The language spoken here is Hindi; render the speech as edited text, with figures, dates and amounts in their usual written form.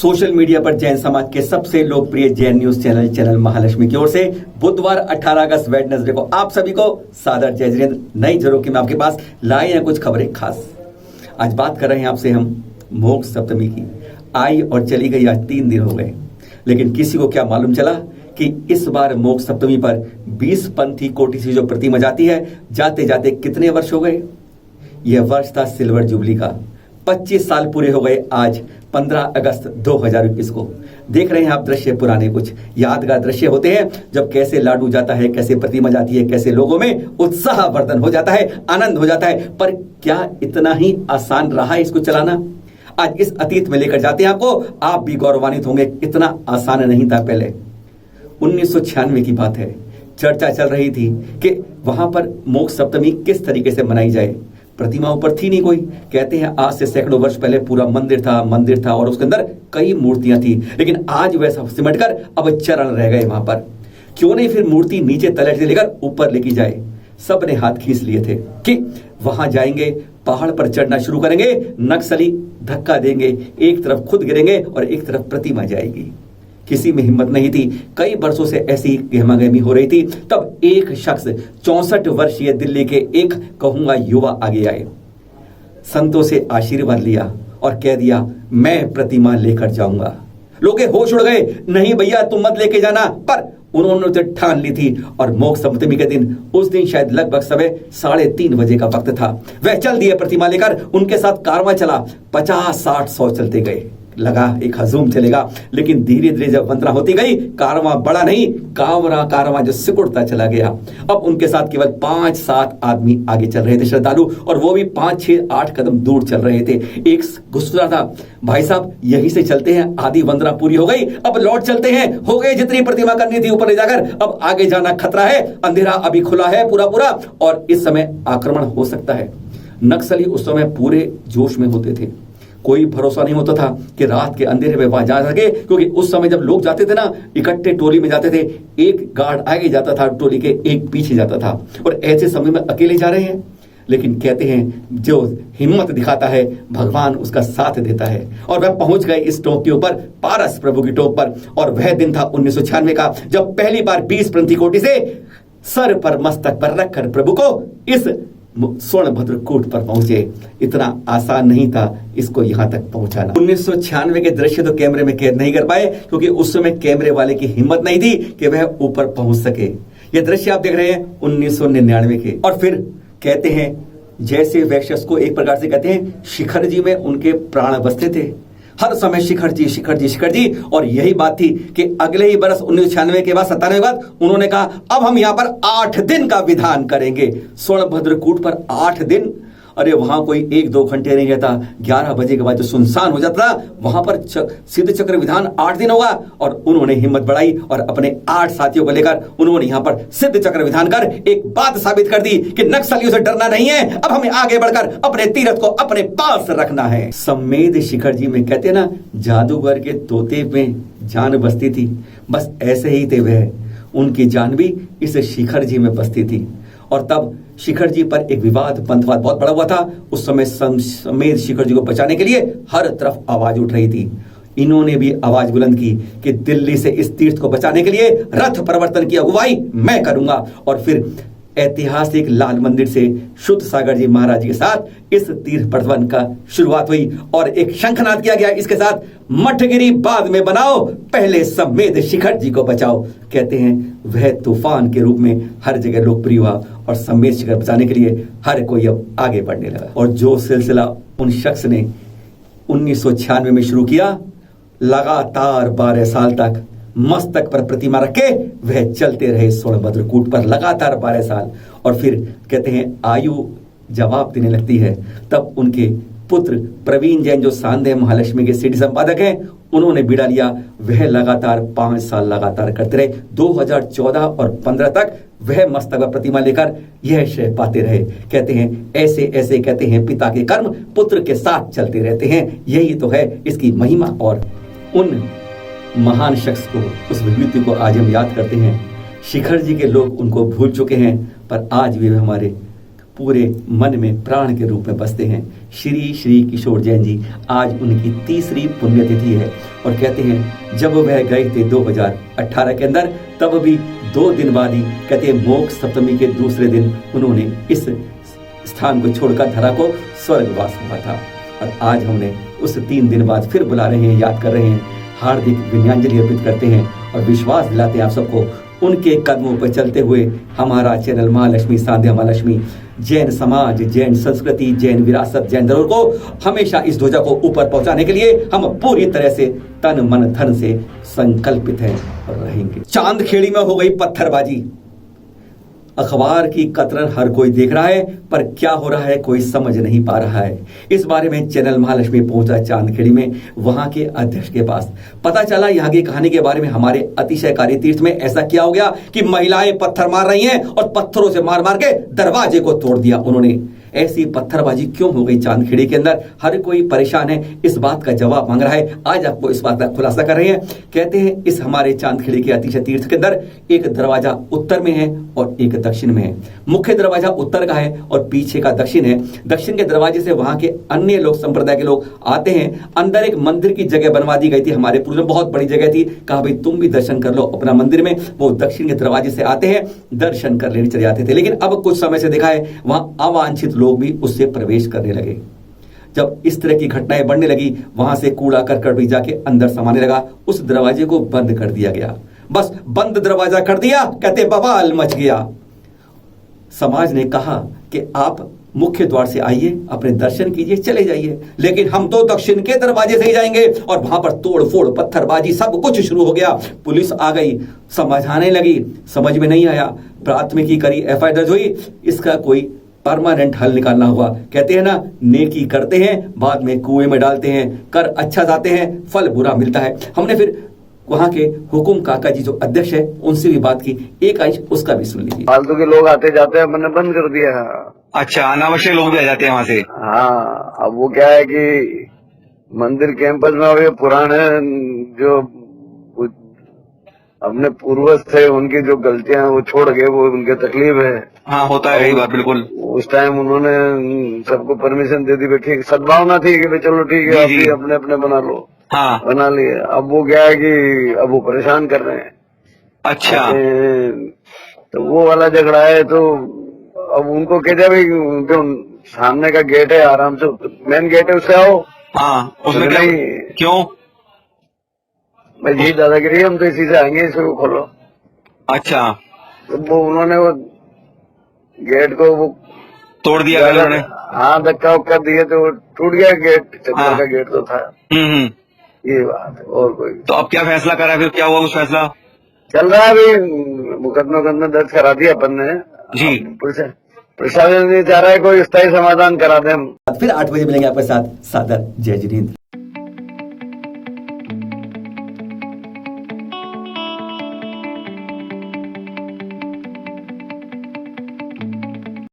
सोशल मीडिया पर जैन समाज के सबसे लोकप्रिय जैन न्यूज चैनल महालक्ष्मी की ओर से बुधवार 18 अगस्त वेडनेसडे को आप सभी को सादर जय जिनेंद्र। नई झरोखे में आपके पास लाए हैं कुछ खबरें खास। आज बात कर रहे हैं आपसे हम मोक्ष सप्तमी की। आई और चली गई आज 3 दिन हो गए, लेकिन किसी को क्या मालूम चला कि इस बार मोक्ष सप्तमी पर 20 पंथी कोटि से जो प्रतिमा जाती है, जाते जाते कितने वर्ष हो गए। यह वर्ष था सिल्वर जुबली का। 25 साल पूरे हो गए आज 15 अगस्त 2021 को। देख रहे हैं आप दृश्य, पुराने कुछ यादगार दृश्य होते हैं जब कैसे लाडू जाता है, कैसे प्रतिमा जाती है, कैसे लोगों में उत्साह वर्धन हो जाता है, आनंद हो जाता है। पर क्या इतना ही आसान रहा इसको चलाना? आज इस अतीत में लेकर जाते हैं आपको, आप भी गौरवान्वित होंगे। इतना आसान नहीं था पहले। 1996 की बात है, चर्चा चल रही थी कि वहां पर मोक्ष सप्तमी किस तरीके से मनाई जाए। प्रतिमा ऊपर थी नहीं कोई। कहते हैं आज से सैकड़ों वर्ष पहले पूरा मंदिर था और उसके अंदर कई मूर्तियां थी, लेकिन आज वैसा सिमटकर अब चरण रह गए वहां पर। क्यों नहीं फिर मूर्ति नीचे तलट से लेकर ऊपर लेके जाए। सब ने हाथ खींच लिए थे कि वहां जाएंगे, पहाड़ पर चढ़ना शुरू करेंगे, नक्सली धक्का देंगे, एक तरफ खुद गिरेंगे और एक तरफ प्रतिमा जाएगी। किसी में हिम्मत नहीं थी। कई वर्षों से ऐसी गहमागहमी हो रही थी। तब एक शख्स 64 वर्षीय दिल्ली के एक कहूंगा युवा आगे आए, संतों से आशीर्वाद लिया और कह दिया मैं प्रतिमा लेकर जाऊंगा। लोग होश उड़ गए, नहीं भैया तुम मत लेके जाना। पर उन्होंने तो ठान ली थी। और मोक्ष सप्तमी के दिन, उस दिन शायद लगभग समय 3:30 बजे का वक्त था, वह चल दिए प्रतिमा लेकर। उनके साथ कारवां चला। 50, 60, 100 चलते गए। लगा एक हजूम चलेगा, लेकिन धीरे धीरे जब वंदना होती गई, कारवां बड़ा नहीं, कारवां जो सिकुड़ता चला गया। अब उनके साथ केवल 5-7 आदमी आगे चल रहे थे, श्रद्धालु, और वो भी 5-6-8 कदम दूर चल रहे थे। एक गुस्सा था, भाई साहब यहीं से चलते हैं, आधी वंदना पूरी हो गई, अब लौट चलते हैं, हो गए जितनी प्रतिमा करनी थी ऊपर ले जाकर, अब आगे जाना खतरा है, अंधेरा अभी खुला है पूरा और इस समय आक्रमण हो सकता है। नक्सली उस समय पूरे जोश में होते थे। कोई भरोसा नहीं होता था कि रात के अंधेरे में वहां जा सके, क्योंकि उस समय जब लोग जाते थे ना, इकट्ठे टोली में जाते थे, एक गार्ड आगे जाता था टोली के, एक पीछे जाता था, और ऐसे समय में अकेले जा रहे हैं। लेकिन कहते हैं जो हिम्मत दिखाता है भगवान उसका साथ देता है, और वह पहुंच गए इस टोप के ऊपर, पारस प्रभु की टोप पर। और वह दिन था 1996 का, जब पहली बार 20 पंथी कोटि से सर पर मस्तक पर रखकर प्रभु को इस स्वर्णभद्र कूट पर पहुंचे। इतना आसान नहीं था इसको यहां तक पहुंचाना। 1996 के दृश्य तो कैमरे में कैद नहीं कर पाए, क्योंकि उस समय कैमरे वाले की हिम्मत नहीं थी कि वह ऊपर पहुंच सके। ये दृश्य आप देख रहे हैं 1999 के। और फिर कहते हैं जैसे वैश्यस को एक प्रकार से कहते हैं, शिखर जी में उनके प्राण बसते थे। हर समय शिखर जी शिखर जी शिखर जी। और यही बात थी कि अगले ही बरस 1996 के बाद 97 के बाद उन्होंने कहा अब हम यहां पर 8 दिन का विधान करेंगे। स्वर्णभद्र कूट पर 8 दिन। अरे वहां कोई 1-2 घंटे नहीं रहता। 11 बजे के बाद जो सुनसान हो जाता, वहां पर सिद्ध चक्र विधान 8 दिन होगा। और उन्होंने हिम्मत बढ़ाई और अपने 8 साथियों को लेकर उन्होंने यहां पर सिद्ध चक्र विधान कर एक बात साबित कर दी कि नक्सलियों से डरना नहीं है, अब हमें आगे बढ़कर अपने तीरथ को अपने पास रखना है। सम्मेद शिखर जी में कहते ना, जादूगर के तोते में जान बसती थी, बस ऐसे ही थे वह। उनकी जान भी इस शिखर जी में बसती थी। और तब शिखर जी पर एक विवाद, पंथवाद बहुत बड़ा हुआ था। उस समय सम्मेद शिखर जी को बचाने के लिए हर तरफ आवाज उठ रही थी। इन्होंने भी आवाज बुलंद की कि दिल्ली से इस तीर्थ को बचाने के लिए रथ परिवर्तन की अगुवाई मैं करूंगा। और फिर ऐतिहासिक लाल मंदिर से शुद्ध सागर जी महाराज जी के साथ इस तीर्थ परिवर्तन का शुरुआत हुई और एक शंखनाद किया गया इसके साथ, मठगिरी बाद में बनाओ, पहले सम्मेद शिखर जी को बचाओ। कहते हैं वह तूफान के रूप में हर जगह लोकप्रिय हुआ और सम्मेद शिखर बचाने के लिए हर कोई अब आगे बढ़ने लगा। और जो सिलसिला उन शख्स ने 1996 में शुरू किया, लगातार 12 साल तक मस्तक पर प्रतिमा रखे वह चलते रहे स्वर्णभद्र कूट पर लगातार 12 साल। और फिर कहते हैं आयु जवाब देने लगती है, तब उनके पुत्र प्रवीण जैन जो सांदेह महालक्ष्मी के सिटी संपादक हैं, उन्होंने बीड़ा लिया। वह लगातार 5 साल लगातार करते रहे। 2014 और 15 तक वह मस्तक पर प्रतिमा लेकर यह श्रेय पाते रहे। कहते हैं ऐसे ऐसे कहते हैं पिता के कर्म पुत्र के साथ चलते रहते हैं। यही तो है इसकी महिमा। और उन महान शख्स को, उस विभूति को आज हम याद करते हैं। शिखर जी के लोग उनको भूल चुके हैं, पर आज भी वे हमारे पूरे मन में प्राण के रूप में बसते हैं। श्री श्री किशोर जैन जी, आज उनकी तीसरी पुण्यतिथि है और कहते हैं जब वह गए थे 2018 के अंदर, तब भी 2 दिन बाद ही कहते हैं मोक्ष सप्तमी के दूसरे दिन उन्होंने इस स्थान को छोड़कर धरा को स्वर्गवास हुआ था। और आज हमने उस 3 दिन बाद फिर बुला रहे हैं, याद कर रहे हैं, हार्दिक विनयाञ्जलि अर्पित करते हैं और विश्वास दिलाते हैं आप सबको उनके कदमों पर चलते हुए हमारा चैनल महालक्ष्मी सांध्या महालक्ष्मी जैन समाज, जैन संस्कृति, जैन विरासत, जैन धरोहर को हमेशा इस ध्वजा को ऊपर पहुंचाने के लिए हम पूरी तरह से तन मन धन से संकल्पित हैं और रहेंगे। चांदखेड़ी में हो गई पत्थरबाजी। अखबार की कतरन हर कोई देख रहा है, पर क्या हो रहा है कोई समझ नहीं पा रहा है। इस बारे में चैनल महालक्ष्मी पहुंचा चांदखेड़ी में, वहां के अध्यक्ष के पास। पता चला यहाँ की कहानी के बारे में, हमारे अतिशयकारी तीर्थ में ऐसा क्या हो गया कि महिलाएं पत्थर मार रही हैं और पत्थरों से मार मार के दरवाजे को तोड़ दिया उन्होंने। ऐसी पत्थरबाजी क्यों हो गई चांदखेड़ी के अंदर, हर कोई परेशान है, इस बात का जवाब मांग रहा है। आज आपको इस बात का खुलासा कर रहे हैं। कहते हैं इस हमारे चांदखेड़ी के अतिशय तीर्थ के अंदर एक दरवाजा उत्तर में है और एक दक्षिण में है। मुख्य दरवाजा उत्तर का है और पीछे का दक्षिण है। दक्षिण के दरवाजे से वहां के अन्य लोग, संप्रदाय के लोग आते हैं। अंदर एक मंदिर की जगह बनवा दी गई थी, हमारे पूर्व में बहुत बड़ी जगह थी, कहा भाई तुम भी दर्शन कर लो अपना मंदिर में। वो दक्षिण के दरवाजे से आते हैं, दर्शन कर लेने चले जाते थे। लेकिन अब कुछ समय से देखा है वहां अवांछित लोग भी उससे प्रवेश करने लगे। जब इस तरह की घटनाएं बढ़ने लगी, वहां से कूड़ा करकट भी जाके अंदर समाने लगा। उस दरवाजे को बंद कर दिया गया। बस बंद दरवाजा कर दिया, कहते बवाल मच गया। समाज ने कहा कि आप मुख्य द्वार से आइए, अपने दर्शन कीजिए, चले जाइए, लेकिन हम तो दक्षिण के दरवाजे से ही जाएंगे। और वहां पर तोड़ फोड़, पत्थरबाजी, सब कुछ शुरू हो गया। पुलिस आ गई, समझाने लगी, समझ में नहीं आया, प्राथमिकी करी, एफआईआर दर्ज हुई। इसका कोई परमानेंट हल निकालना हुआ। कहते हैं ना, नेकी करते हैं बाद में कुएं में डालते हैं, कर अच्छा जाते हैं फल बुरा मिलता है। हमने फिर वहां के हुकुम काका जी जो अध्यक्ष है उनसे भी बात की, एक अंश उसका भी सुन लीजिए। फालतू के लोग आते जाते हैं, मैंने बंद कर दिया। अच्छा, अनावश्यक लोग भी आ जाते हैं वहाँ से। हाँ, अब वो क्या है कि मंदिर कैंपस में अभी पुराने जो अपने पूर्वज थे उनकी जो गलतियां वो छोड़ गए, वो उनके तकलीफ है। हाँ, होता है यही बात, बिल्कुल। उस टाइम उन्होंने सबको परमिशन दे दी, भाई ठीक, सद्भावना थी कि भाई चलो ठीक है, आप भी अपने अपने बना लो। हाँ, बना लिए। अब वो क्या है कि अब वो परेशान कर रहे हैं। अच्छा, तो वो वाला झगड़ा है। तो अब उनको कहते भाई जो सामने का गेट है, आराम से मेन गेट है उससे आओ। हाँ, उसमें क्या, क्यों? भाई जी दादागिरी, हम तो इसी से आएंगे, इसको खोलो। अच्छा, तो वो उन्होंने वो गेट को वो तोड़ दिया उन्होंने। हाँ, धक्का उक्का दिए तो वो टूट गया गेट, चक्कर का गेट तो था। ये बात है, और कोई। तो अब क्या फैसला करा, फिर क्या हुआ उस फैसला? चल रहा है अभी, मुकदमा दर्ज करा दिया अपन ने जी। प्रशासन नहीं चाह रहा है कोई स्थायी समाधान करा दे हम। फिर 8 बजे मिलेंगे आपके साथ। सादर जय जिनेंद्र।